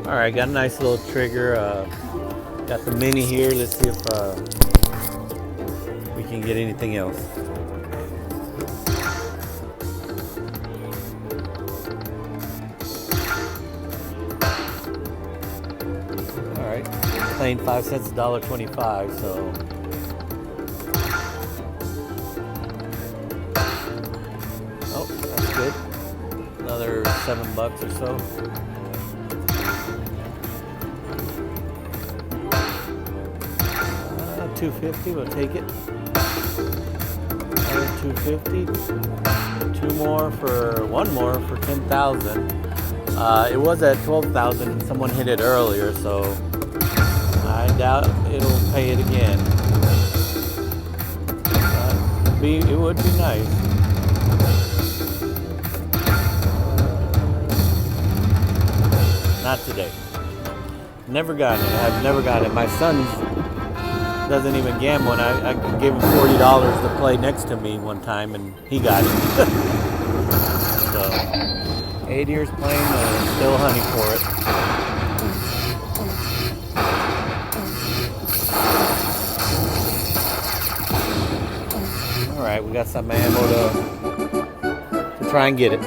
All right, got a nice little trigger. Got the mini here. Let's see if we can get anything else. All right, plain 5 cents, $1.25. So. Oh, that's good. Another $7 or so. $2.50, we'll take it. Another $2.50. One more for 10,000. It was at 12,000 and someone hit it earlier, so I doubt it'll pay it again. It would be nice. Not today. Never gotten it. I've never gotten it. My son doesn't even gamble, and I gave him $40 to play next to me one time, and he got it. So, 8 years playing, and still honey for it. All right, we got some ammo to try and get it.